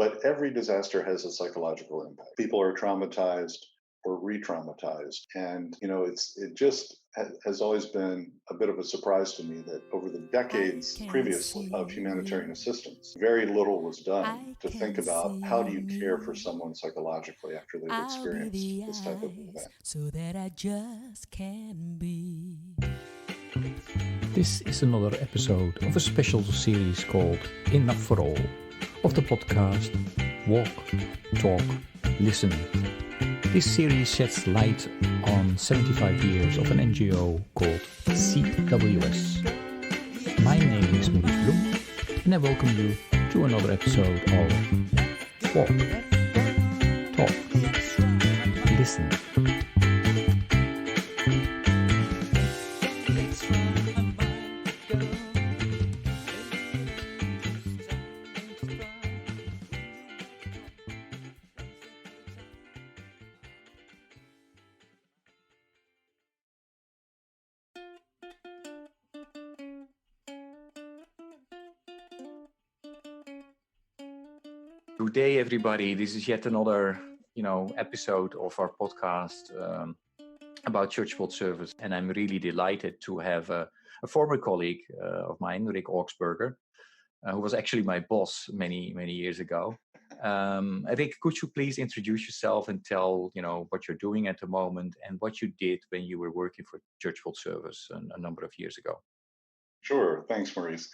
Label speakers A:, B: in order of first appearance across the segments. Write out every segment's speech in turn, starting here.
A: But every disaster has a psychological impact. People are traumatized or re-traumatized. And, it just has always been a bit of a surprise to me that over the decades previously of humanitarian assistance, very little was done to think about how do you care for someone psychologically after they've experienced this type of event.
B: So that I just can be.
C: This is another episode of a special series called Enough for All of the podcast Walk, Talk, Listen. This series sheds light on 75 years of an NGO called CWS. My name is Maurice Bloem and I welcome you to another episode of Walk, Talk, Listen. Good day, everybody. This is yet another, episode of our podcast about Church World Service, and I'm really delighted to have a former colleague of mine, Rick Augsburger, who was actually my boss many years ago. Rick, could you please introduce yourself and tell what you're doing at the moment and what you did when you were working for Church World Service a number of years ago?
A: Sure. Thanks, Maurice.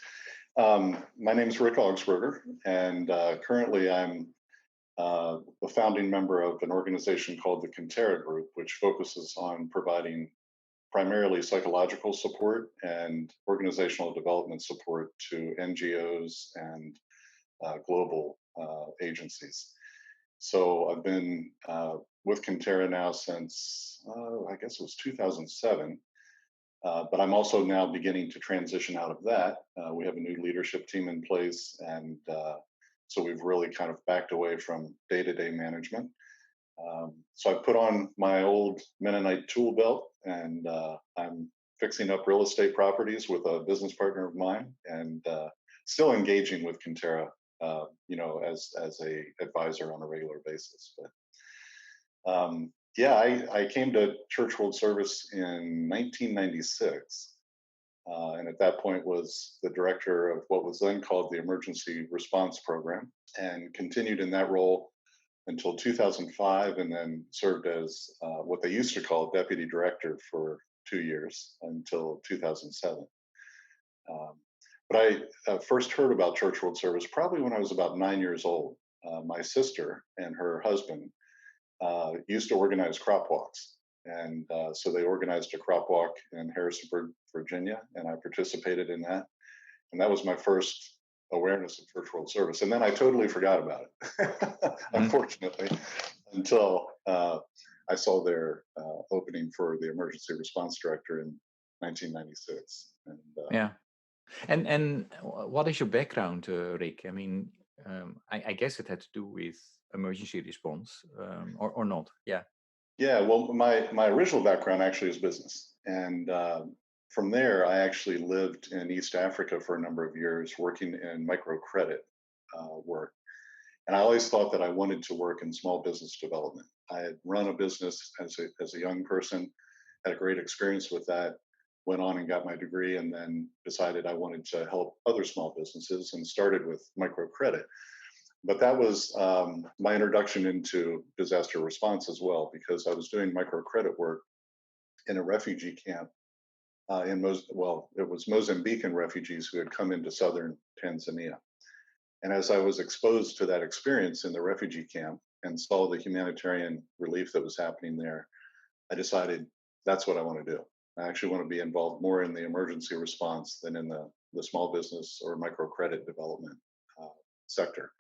A: My name is Rick Augsburger, and currently I'm the founding member of an organization called the Konterra Group, which focuses on providing primarily psychological support and organizational development support to NGOs and global agencies. So I've been with Konterra now since, I guess it was 2007. But I'm also now beginning to transition out of that. We have a new leadership team in place, and so we've really kind of backed away from day-to-day management. So I put on my old Mennonite tool belt, and I'm fixing up real estate properties with a business partner of mine, and still engaging with Konterra, as a advisor on a regular basis. But I came to Church World Service in 1996, and at that point was the director of what was then called the Emergency Response Program, and continued in that role until 2005, and then served as what they used to call deputy director for 2 years until 2007. But I first heard about Church World Service probably when I was about 9 years old. My sister and her husband used to organize crop walks. And so they organized a crop walk in Harrisonburg, Virginia, and I participated in that. And that was my first awareness of Church World Service. And then I totally forgot about it, unfortunately, until I saw their opening for the emergency response director in 1996.
C: And what is your background, Rick? I mean, I guess it had to do with emergency response, or not?
A: Yeah. Well, my original background actually is business, and from there, I actually lived in East Africa for a number of years, working in microcredit work. And I always thought that I wanted to work in small business development. I had run a business as a young person, had a great experience with that. Went on and got my degree, and then decided I wanted to help other small businesses, and started with microcredit. But that was my introduction into disaster response as well, because I was doing microcredit work in a refugee camp it was Mozambican refugees who had come into southern Tanzania. And as I was exposed to that experience in the refugee camp and saw the humanitarian relief that was happening there, I decided that's what I want to do. I actually want to be involved more in the emergency response than in the small business or microcredit development sector.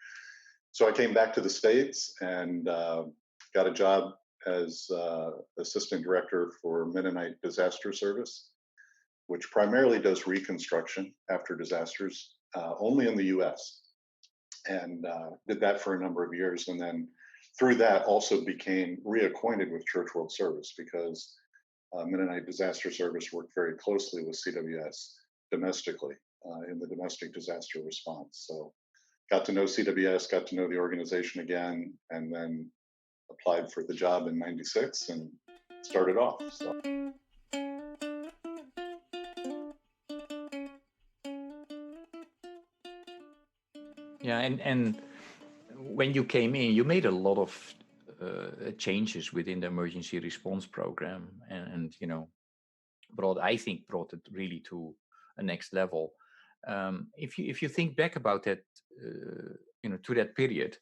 A: So I came back to the States and got a job as assistant director for Mennonite Disaster Service, which primarily does reconstruction after disasters, only in the US. And did that for a number of years. And then through that also became reacquainted with Church World Service, because Mennonite Disaster Service worked very closely with CWS domestically in the domestic disaster response. So got to know CWS, got to know the organization again, and then applied for the job in '96 and started off. So.
C: Yeah, and when you came in, you made a lot of changes within the emergency response program, and you know, brought it really to a next level. If you think back about that, you know, to that period,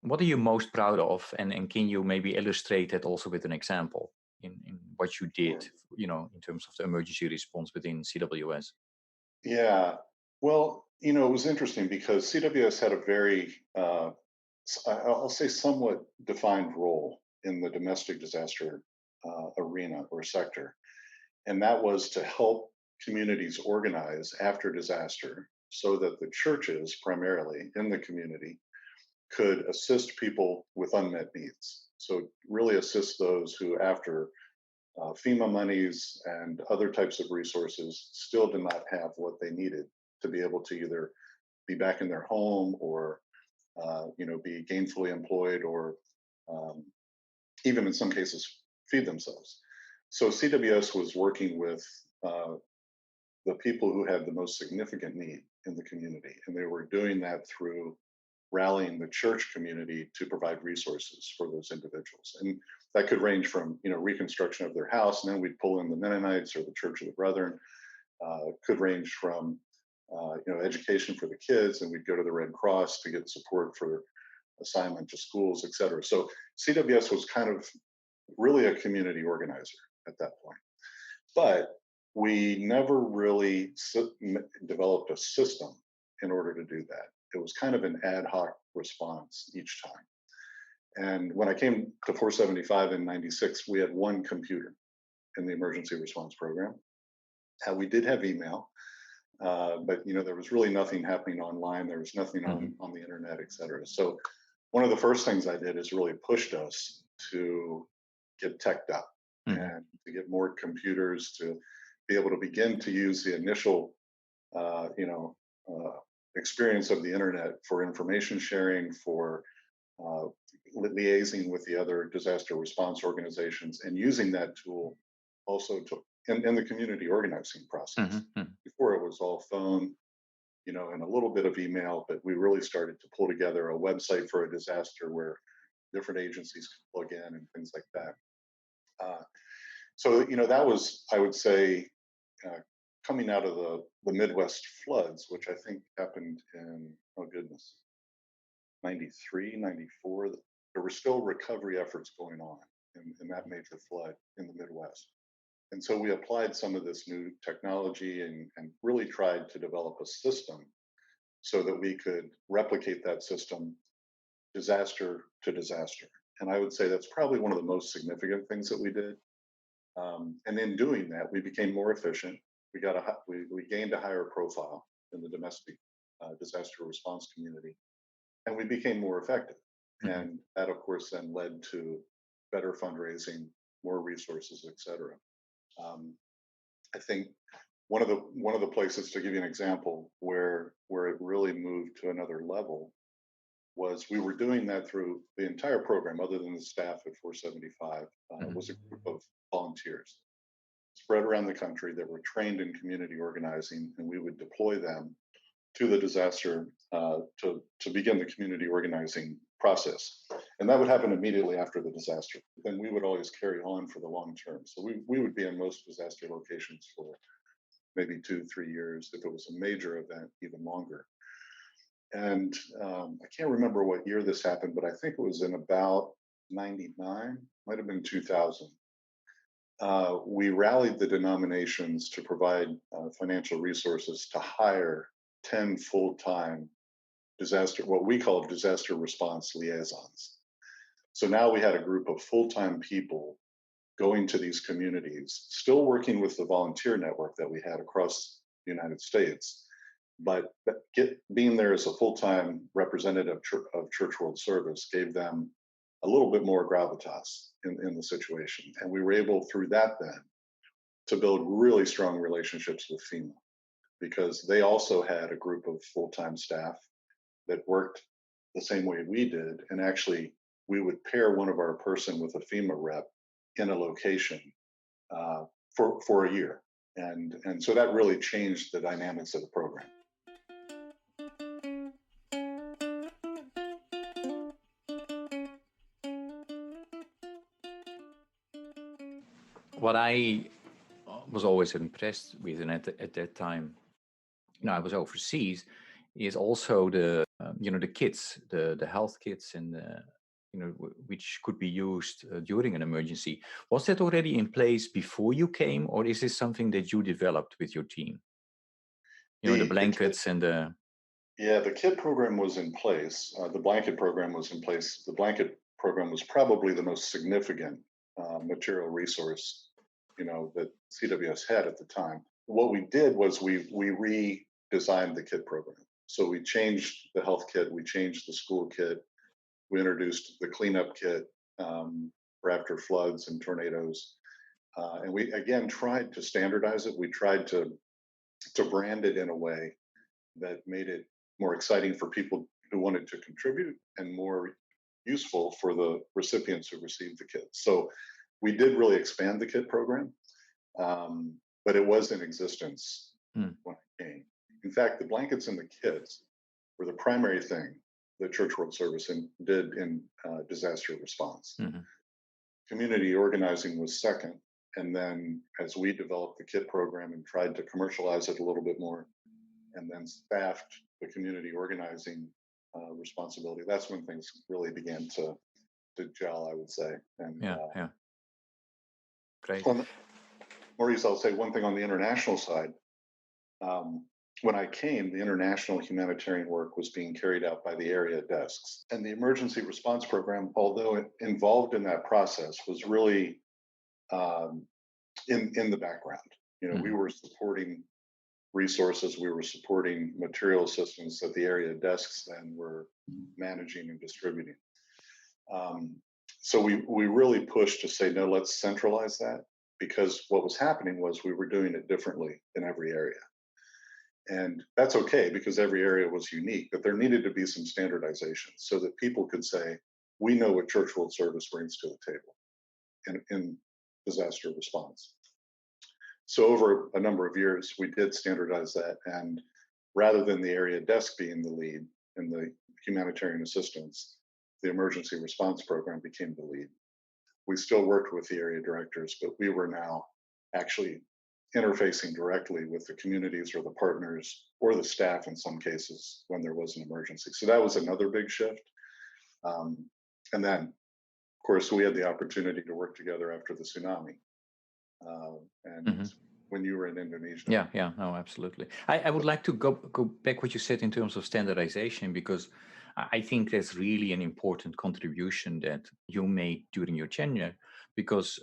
C: what are you most proud of, and can you maybe illustrate that also with an example in what you did,
A: Sure.
C: you know, in terms of the emergency response within CWS?
A: Yeah. Well, you know, it was interesting because CWS had a very, I'll say, somewhat defined role in the domestic disaster arena or sector. And that was to help communities organize after disaster so that the churches, primarily in the community, could assist people with unmet needs. So, really assist those who, after FEMA monies and other types of resources, still did not have what they needed to be able to either be back in their home or be gainfully employed or even in some cases feed themselves. So CWS was working with the people who had the most significant need in the community, and they were doing that through rallying the church community to provide resources for those individuals. And that could range from, reconstruction of their house, and then we'd pull in the Mennonites or the Church of the Brethren. Could range from, education for the kids, and we'd go to the Red Cross to get support for assignment to schools, et cetera. So CWS was kind of really a community organizer at that point. But we never really developed a system in order to do that. It was kind of an ad hoc response each time. And when I came to 475 in '96, we had one computer in the emergency response program. We did have email, but there was really nothing happening online. There was nothing on the internet, et cetera. So one of the first things I did is really pushed us to get teched up and to get more computers, to be able to begin to use the initial, experience of the internet for information sharing, for liaising with the other disaster response organizations, and using that tool also to in the community organizing process. Before it was all phone, and a little bit of email, but we really started to pull together a website for a disaster where different agencies could plug in and things like that. So that was, I would say, coming out of the Midwest floods, which I think happened in, oh goodness, 93, 94. There were still recovery efforts going on in that major flood in the Midwest. And so we applied some of this new technology and really tried to develop a system so that we could replicate that system disaster to disaster. And I would say that's probably one of the most significant things that we did. And in doing that, we became more efficient. We gained a higher profile in the domestic disaster response community, and we became more effective. And that, of course, then led to better fundraising, more resources, et cetera. I think one of the places, to give you an example, where it really moved to another level was we were doing that through the entire program, other than the staff at 475, was a group of volunteers spread around the country that were trained in community organizing, and we would deploy them to the disaster to begin the community organizing process. And that would happen immediately after the disaster. Then we would always carry on for the long term. So we would be in most disaster locations for maybe 2-3 years. If it was a major event, even longer. And I can't remember what year this happened, but I think it was in about 99, might have been 2000. We rallied the denominations to provide financial resources to hire 10 full-time what we call disaster response liaisons. So now we had a group of full-time people going to these communities, still working with the volunteer network that we had across the United States, but being there as a full-time representative of Church World Service gave them a little bit more gravitas in the situation. And we were able, through that then, to build really strong relationships with FEMA, because they also had a group of full-time staff that worked the same way we did, and actually we would pair one of our person with a FEMA rep in a location for a year, and so that really changed the dynamics of the program.
C: What I was always impressed with, and at that time, I was overseas, is also the the kits, the health kits, and which could be used during an emergency. Was that already in place before you came, or is this something that you developed with your team? The blankets and the.
A: Yeah, the kit program was in place. The blanket program was in place. The blanket program was probably the most significant material resource, that CWS had at the time. What we did was we redesigned the kit program. So we changed the health kit, we changed the school kit, we introduced the cleanup kit for after floods and tornadoes, and we again tried to standardize it. We tried to brand it in a way that made it more exciting for people who wanted to contribute and more useful for the recipients who received the kit. So we did really expand the kit program, but it was in existence when I came. In fact, the blankets and the kits were the primary thing that Church World Service did in disaster response. Mm-hmm. Community organizing was second. And then as we developed the kit program and tried to commercialize it a little bit more, and then staffed the community organizing responsibility, that's when things really began to gel, I would say. And
C: yeah. Great.
A: Maurice, I'll say one thing on the international side. When I came, the international humanitarian work was being carried out by the area desks. And the emergency response program, although involved in that process, was really in the background. Mm-hmm. We were supporting resources, we were supporting material assistance that the area desks then were managing and distributing. So we really pushed to say, no, let's centralize that, because what was happening was we were doing it differently in every area. And that's okay, because every area was unique, but there needed to be some standardization so that people could say, we know what Church World Service brings to the table in disaster response. So over a number of years, we did standardize that. And rather than the area desk being the lead in the humanitarian assistance, the emergency response program became the lead. We still worked with the area directors, but we were now actually interfacing directly with the communities or the partners or the staff in some cases when there was an emergency. So that was another big shift. And then, of course, we had the opportunity to work together after the tsunami. And mm-hmm. when you were in Indonesia.
C: Yeah, no, absolutely. I would like to go back what you said in terms of standardization, because I think that's really an important contribution that you made during your tenure, because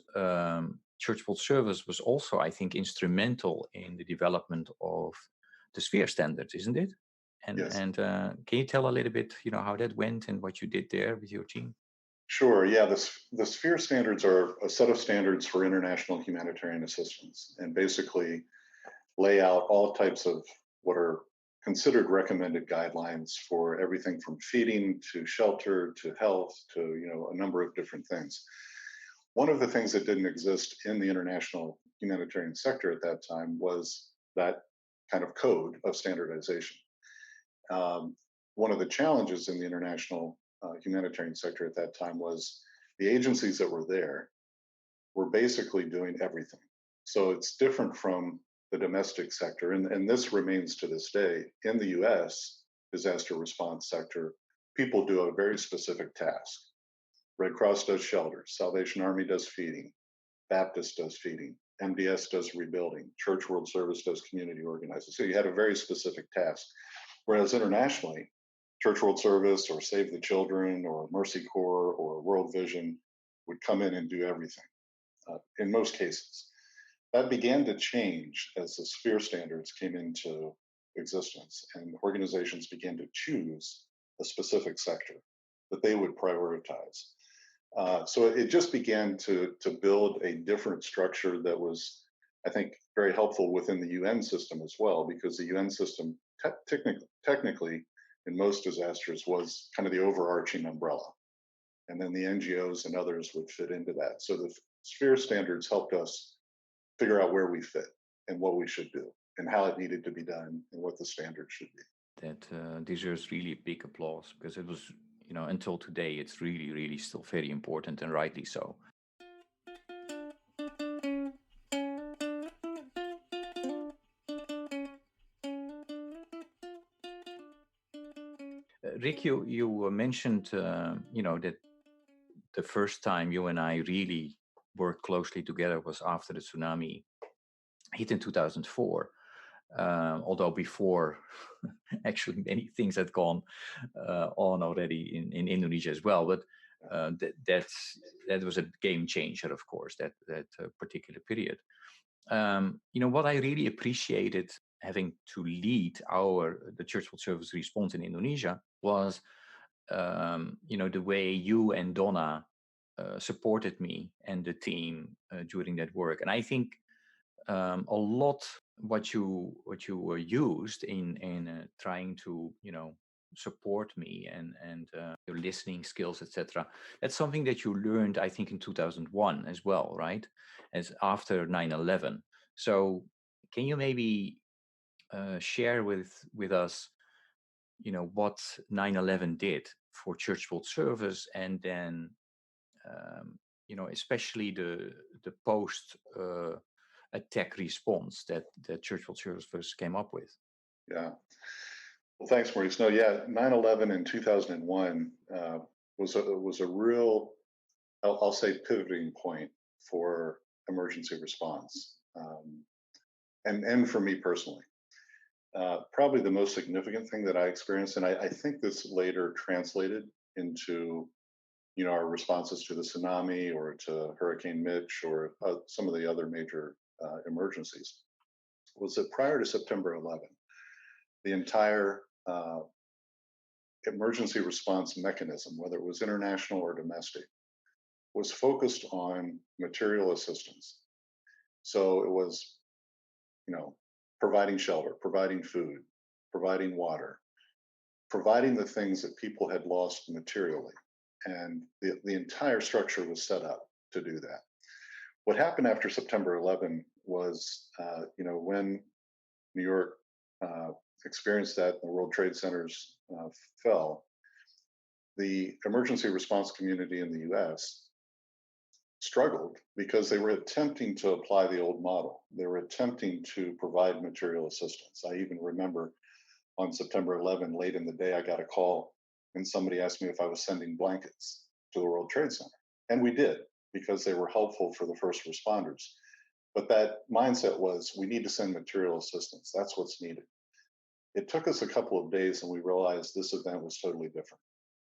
C: Church World Service was also, I think, instrumental in the development of the sphere standards, isn't it? And yes. And can you tell a little bit, how that went and what you did there with your team?
A: Sure. Yeah, the sphere standards are a set of standards for international humanitarian assistance, and basically lay out all types of what are considered recommended guidelines for everything from feeding to shelter to health to a number of different things. One of the things that didn't exist in the international humanitarian sector at that time was that kind of code of standardization. One of the challenges in the international humanitarian sector at that time was the agencies that were there were basically doing everything. So it's different from the domestic sector, and this remains to this day. In the US disaster response sector, people do a very specific task. Red Cross does shelters, Salvation Army does feeding, Baptist does feeding, MDS does rebuilding, Church World Service does community organizing. So you had a very specific task. Whereas internationally, Church World Service or Save the Children or Mercy Corps or World Vision would come in and do everything in most cases. That began to change as the sphere standards came into existence and organizations began to choose a specific sector that they would prioritize. So it just began to build a different structure that was, I think, very helpful within the UN system as well, because the UN system technically in most disasters was kind of the overarching umbrella. And then the NGOs and others would fit into that. So the sphere standards helped us figure out where we fit and what we should do and how it needed to be done and what the standards should be.
C: That deserves really big applause, because it was, until today, it's really, really still very important, and rightly so. Rick, you mentioned, that the first time you and I really worked closely together was after the tsunami hit in 2004. Although before, actually, many things had gone on already in Indonesia as well. But that was a game changer, of course, that particular period. What I really appreciated having to lead the Church World Service response in Indonesia was, the way you and Donna supported me and the team during that work. And I think a lot what you used in trying to support me and your listening skills, etc. That's something that you learned, I think, in 2001 as well, right? As after 9/11. So can you maybe share with us, what 9/11 did for Church World Service, and then especially the post attack response that Church World Service came up with?
A: Yeah. Well, thanks, Maurice. No, yeah, 9/11 in 2001 was a real, I'll say, pivoting point for emergency response, and for me personally. Probably the most significant thing that I experienced, and I think this later translated into our responses to the tsunami or to Hurricane Mitch or some of the other major emergencies, was that prior to September 11, the entire emergency response mechanism, whether it was international or domestic, was focused on material assistance. So it was, providing shelter, providing food, providing water, providing the things that people had lost materially. And the entire structure was set up to do that. What happened after September 11 was, when New York experienced that, the World Trade Centers fell, the emergency response community in the US struggled because they were attempting to apply the old model. They were attempting to provide material assistance. I even remember on September 11, late in the day, I got a call and somebody asked me if I was sending blankets to the World Trade Center. And we did, because they were helpful for the first responders. But that mindset was, we need to send material assistance. That's what's needed. It took us a couple of days and we realized this event was totally different.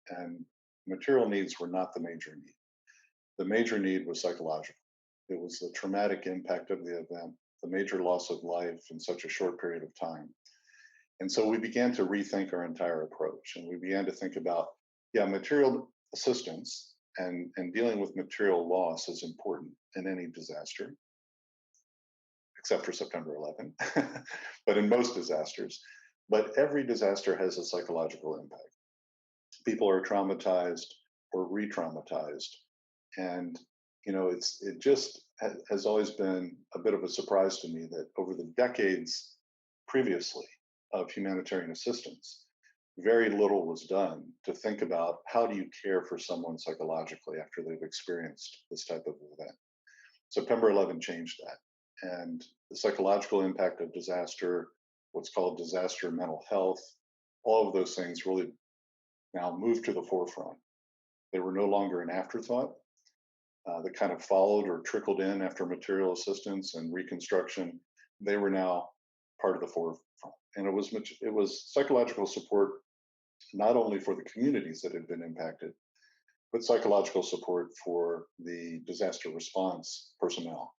A: And material needs were not the major need. The major need was psychological. It was the traumatic impact of the event, the major loss of life in such a short period of time. And so we began to rethink our entire approach, and we began to think about, material assistance and dealing with material loss is important in any disaster, except for September 11, but in most disasters. But every disaster has a psychological impact. People are traumatized or re-traumatized. And, it just has always been a bit of a surprise to me that over the decades previously of humanitarian assistance, very little was done to think about how do you care for someone psychologically after they've experienced this type of event. September 11 changed that. And the psychological impact of disaster, what's called disaster mental health, all of those things really now moved to the forefront. They were no longer an afterthought that kind of followed or trickled in after material assistance and reconstruction. They were now part of the forefront. And it was psychological support, not only for the communities that had been impacted, but psychological support for the disaster response personnel.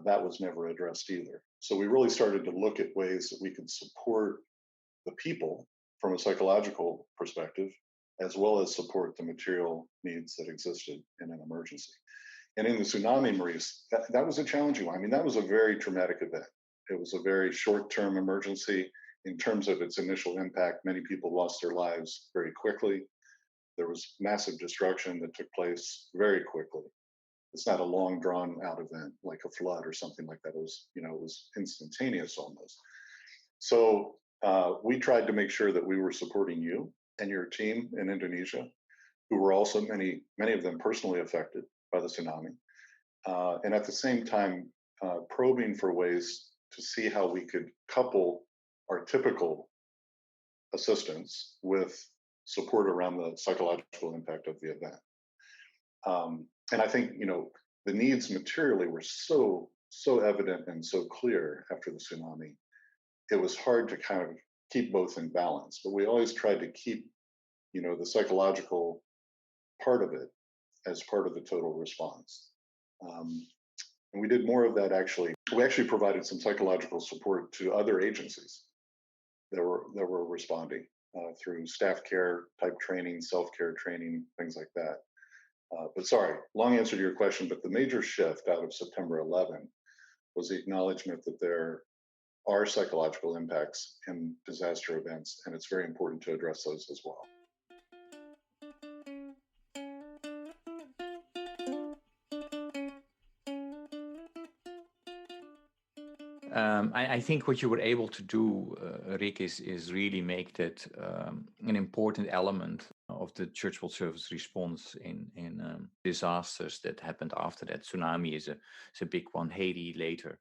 A: That was never addressed either. So we really started to look at ways that we could support the people from a psychological perspective, as well as support the material needs that existed in an emergency. And in the tsunami, Maurice, that was a challenging one. I mean, that was a very traumatic event. It was a very short-term emergency. in terms of its initial impact, many people lost their lives very quickly. There was massive destruction that took place very quickly. It's not a long drawn out event like a flood or something like that. It was, it was instantaneous almost. So we tried to make sure that we were supporting you and your team in Indonesia, who were also many of them personally affected by the tsunami. And at the same time, probing for ways to see how we could couple our typical assistance with support around the psychological impact of the event. And I think, the needs materially were so evident and so clear after the tsunami. It was hard to kind of keep both in balance, but we always tried to keep, the psychological part of it as part of the total response. And we did more of that actually. We actually provided some psychological support to other agencies that were responding through staff care type training, self-care training, things like that. But sorry, long answer to your question, but the major shift out of September 11 was the acknowledgement that there are psychological impacts in disaster events, and it's very important to address those as well.
C: I think what you were able to do, Rick, is really make that an important element of the Church World Service response in disasters that happened after that. Tsunami is a big one, Haiti later,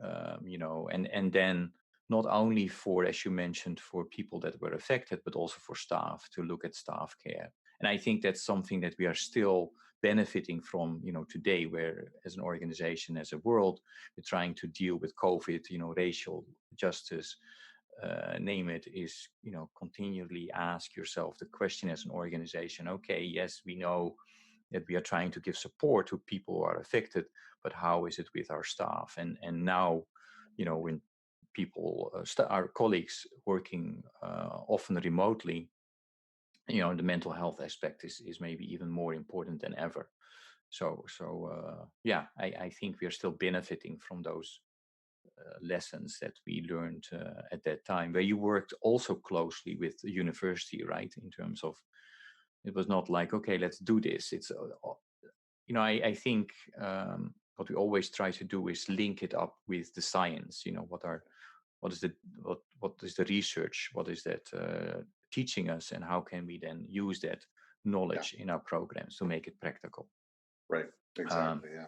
C: and then not only for, as you mentioned, for people that were affected, but also for staff to look at staff care. And I think that's something that we are still benefiting from, today, where as an organization, as a world, we're trying to deal with COVID, racial justice, name it, is, continually ask yourself the question as an organization, okay, yes, we know that we are trying to give support to people who are affected, but how is it with our staff? And now, when people, our colleagues working often remotely, the mental health aspect is maybe even more important than ever. So I think we are still benefiting from those lessons that we learned at that time, where you worked also closely with the university, right? In terms of, it was not like, okay, let's do this. It's, I think what we always try to do is link it up with the science. What is the research? What is that teaching us, and how can we then use that knowledge in our programs to make it practical?
A: Right. Exactly. Yeah.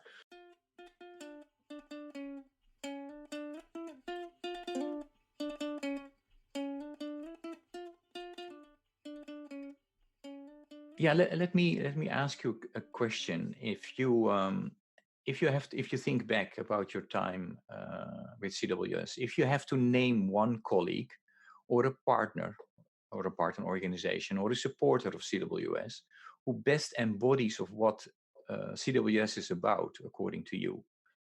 C: Yeah. Let me ask you a question. If you think back about your time with CWS, if you have to name one colleague or a partner organization or a supporter of CWS who best embodies of what CWS is about, according to you,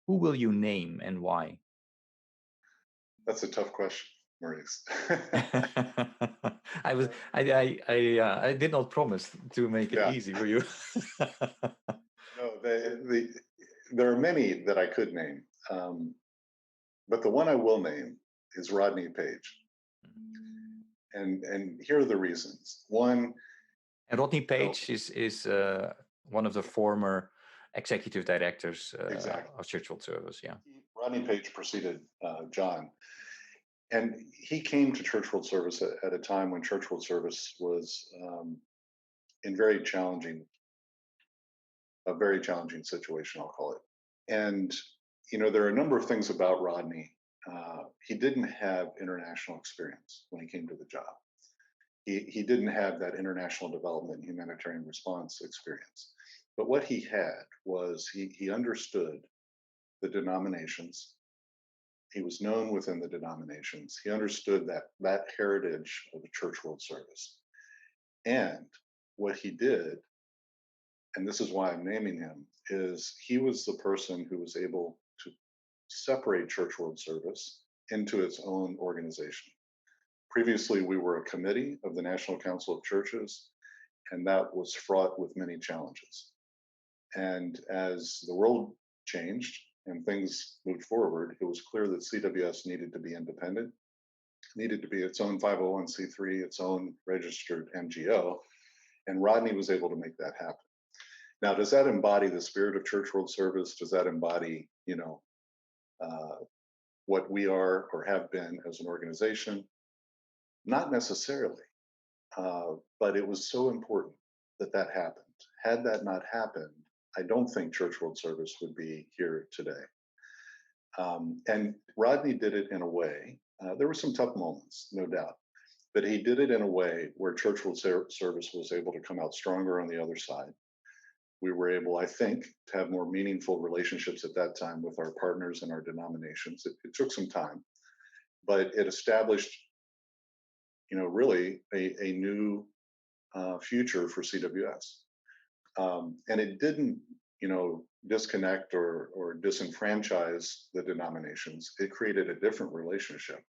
C: who will you name and why?
A: That's a tough question, Maurice.
C: I did not promise to make it easy for you.
A: No, there are many that I could name, but the one I will name is Rodney Page. And here are the reasons. One,
C: and Rodney Page is one of the former executive directors of Church World Service. Yeah,
A: Rodney Page preceded John, and he came to Church World Service at a time when Church World Service was in a very challenging situation, I'll call it. And there are a number of things about Rodney. He didn't have international experience when he came to the job. He didn't have that international development and humanitarian response experience. But what he had was he understood the denominations. He was known within the denominations. He understood that heritage of the Church World Service. And what he did, and this is why I'm naming him, is he was the person who was able to separate Church World Service into its own organization. Previously, we were a committee of the National Council of Churches, and that was fraught with many challenges. And as the world changed and things moved forward, it was clear that CWS needed to be independent needed to be its own 501c3, its own registered NGO, and Rodney was able to make that happen. Now, does that embody the spirit of Church World Service? Does that embody, what we are or have been as an organization? Not necessarily, but it was so important that that happened. Had that not happened, I don't think Church World Service would be here today. And Rodney did it in a way, there were some tough moments, no doubt, but he did it in a way where Church World Service was able to come out stronger on the other side. We were able, I think, to have more meaningful relationships at that time with our partners and our denominations. It took some time, but it established, really a new future for CWS. And it didn't, disconnect or disenfranchise the denominations. It created a different relationship.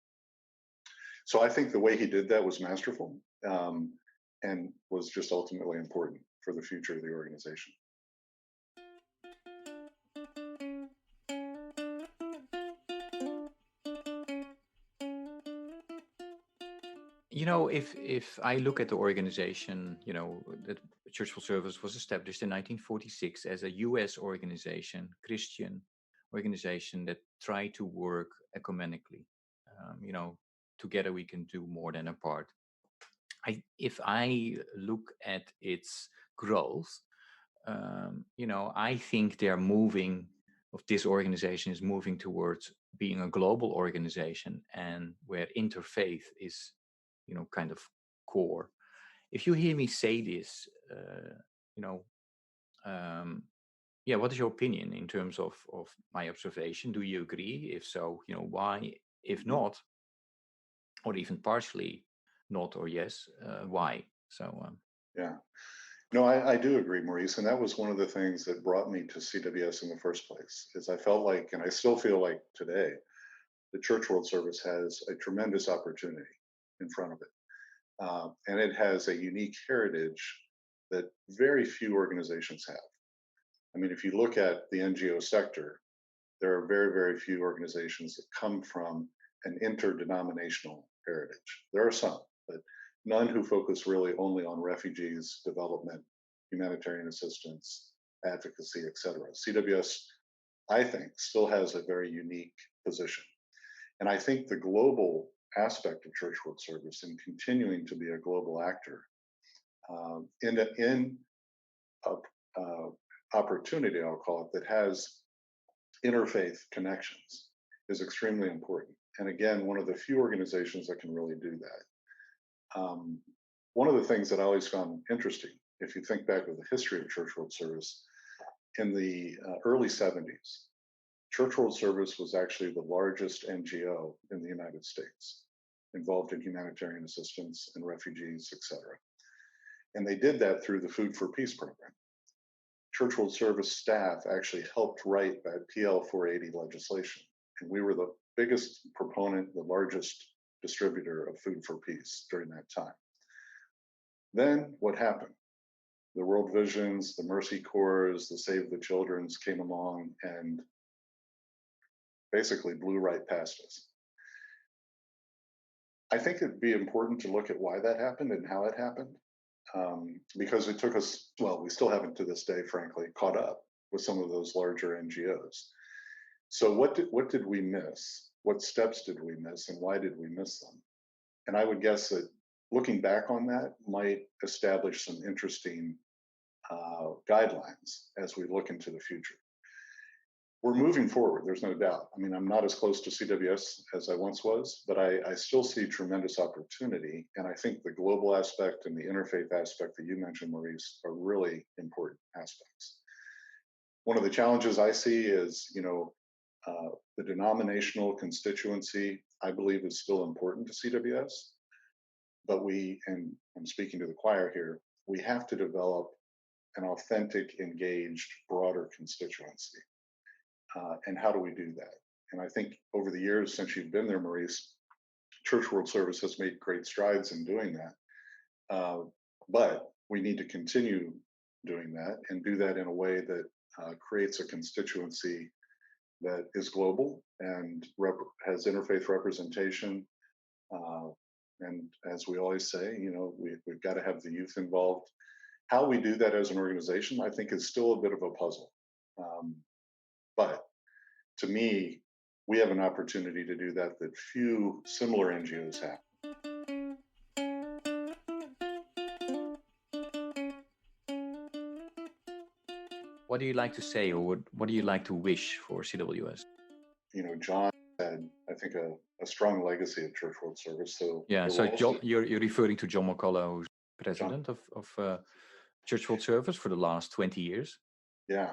A: So I think the way he did that was masterful, and was just ultimately important for the future of the organization.
C: If I look at the organization, that Church World Service was established in 1946 as a U.S. organization, Christian organization that tried to work ecumenically. Together we can do more than apart. If I look at its growth, I think this organization is moving towards being a global organization, and where interfaith is, kind of core. If you hear me say this, what is your opinion in terms of my observation? Do you agree? If so, why? If not, or even partially not or yes, why? So
A: yeah. No, I do agree, Maurice, and that was one of the things that brought me to CWS in the first place, is I felt like, and I still feel like today, the Church World Service has a tremendous opportunity in front of it. And it has a unique heritage that very few organizations have. I mean, if you look at the NGO sector, there are very, very few organizations that come from an interdenominational heritage. There are some, but none who focus really only on refugees, development, humanitarian assistance, advocacy, etc. CWS, I think, still has a very unique position. And I think the global aspect of Church World Service and continuing to be a global actor in a opportunity, I'll call it, that has interfaith connections is extremely important. And again, one of the few organizations that can really do that. One of the things that I always found interesting, if you think back of the history of Church World Service, in the early 70s, Church World Service was actually the largest NGO in the United States, involved in humanitarian assistance and refugees, etc. And they did that through the Food for Peace program. Church World Service staff actually helped write that PL 480 legislation. And we were the biggest proponent, the largest distributor of Food for Peace during that time. Then what happened? The World Visions, the Mercy Corps, the Save the Children's came along and basically blew right past us. I think it'd be important to look at why that happened and how it happened, because it took us, well, we still haven't to this day, frankly, caught up with some of those larger NGOs. So what did we miss? What steps did we miss, and why did we miss them? And I would guess that looking back on that might establish some interesting guidelines as we look into the future. We're moving forward, there's no doubt. I mean, I'm not as close to CWS as I once was, but I still see tremendous opportunity. And I think the global aspect and the interfaith aspect that you mentioned, Maurice, are really important aspects. One of the challenges I see is, the denominational constituency, I believe, is still important to CWS. But and I'm speaking to the choir here, we have to develop an authentic, engaged, broader constituency. And how do we do that? And I think over the years since you've been there, Maurice, Church World Service has made great strides in doing that. But we need to continue doing that and do that in a way that creates a constituency that is global and has interfaith representation, And as we always say, we've got to have the youth involved. How we do that as an organization, I think, is still a bit of a puzzle. But to me, we have an opportunity to do that few similar NGOs have.
C: What do you like to say, or what do you like to wish for CWS?
A: John had, I think, a strong legacy of Church World Service. So
C: yeah, so John, you're referring to John McCullough, who's president of Church World Service for the last 20 years.
A: Yeah.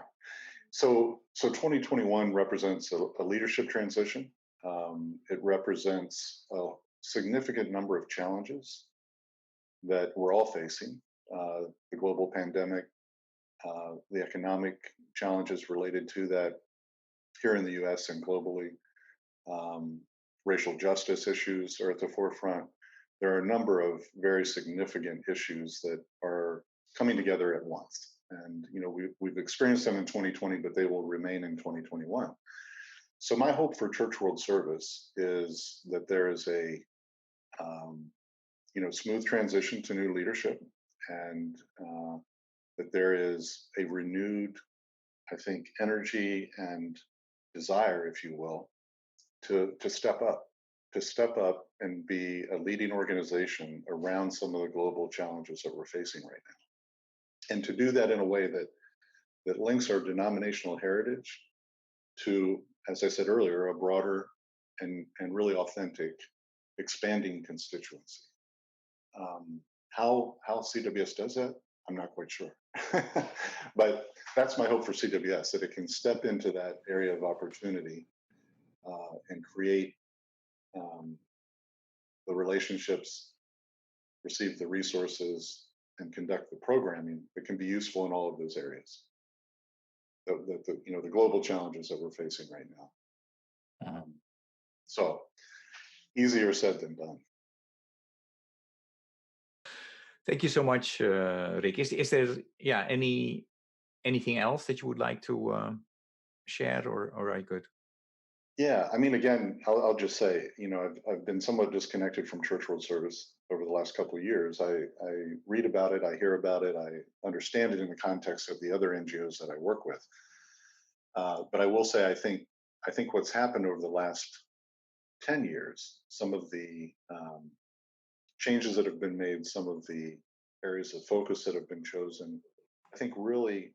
A: So 2021 represents a leadership transition. It represents a significant number of challenges that we're all facing. The global pandemic, the economic challenges related to that here in the US and globally. Racial justice issues are at the forefront. There are a number of very significant issues that are coming together at once. And we've experienced them in 2020, but they will remain in 2021. So my hope for Church World Service is that there is a smooth transition to new leadership, and that there is a renewed, I think, energy and desire, if you will, to step up and be a leading organization around some of the global challenges that we're facing right now. And to do that in a way that links our denominational heritage to, as I said earlier, a broader and really authentic, expanding constituency. How CWS does that, I'm not quite sure. But that's my hope for CWS, that it can step into that area of opportunity and create the relationships, receive the resources, and conduct the programming that can be useful in all of those areas. The global challenges that we're facing right now. So easier said than done.
C: Thank you so much, Rick. Is there anything else that you would like to share, or are I good?
A: Yeah, I mean, again, I'll just say, I've been somewhat disconnected from Church World Service over the last couple of years. I read about it, I hear about it, I understand it in the context of the other NGOs that I work with. But I will say, I think what's happened over the last 10 years, some of the changes that have been made, some of the areas of focus that have been chosen, I think really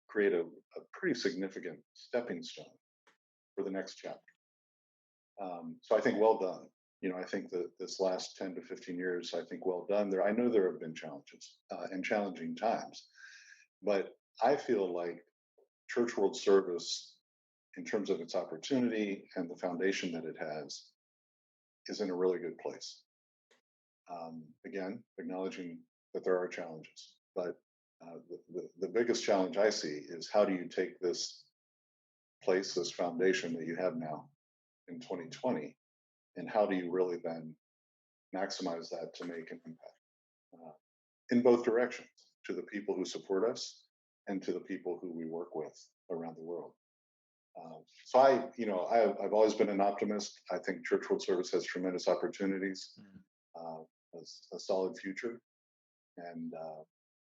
A: create a pretty significant stepping stone for the next chapter. So I think well done. I think that this last 10 to 15 years, I think well done. I know there have been challenges and challenging times, but I feel like Church World Service, in terms of its opportunity and the foundation that it has, is in a really good place. Again, acknowledging that there are challenges, but the biggest challenge I see is, how do you take this place, this foundation that you have now in 2020, and how do you really then maximize that to make an impact in both directions, to the people who support us and to the people who we work with around the world. So I've always been an optimist. I think Church World Service has tremendous opportunities, a solid future, and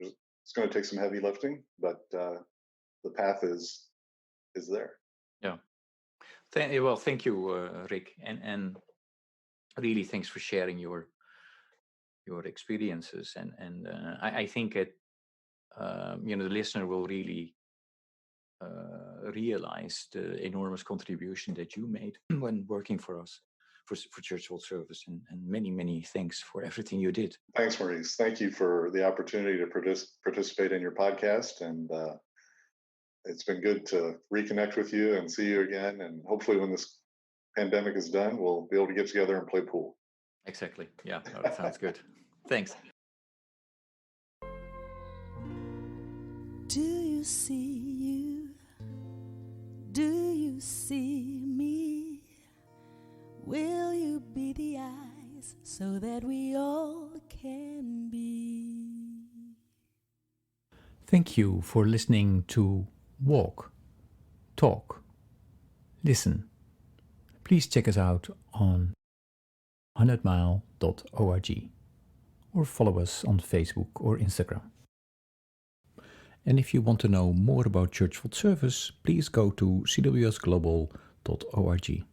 A: it's going to take some heavy lifting, but the path is there.
C: Yeah. Thank you, Rick, and really thanks for sharing your experiences, and I think the listener will really realize the enormous contribution that you made when working for us, for Church World Service, and many thanks for everything you did.
A: Thanks, Maurice. Thank you for the opportunity to participate in your podcast, and it's been good to reconnect with you and see you again. And hopefully when this pandemic is done, we'll be able to get together and play pool.
C: Exactly. Yeah, that sounds good. Thanks.
B: Do you see you? Do you see me? Will you be the eyes so that we all can be?
C: Thank you for listening to Walk, Talk, Listen. Please check us out on 100mile.org, or follow us on Facebook or Instagram. And if you want to know more about Church World Service, please go to cwsglobal.org.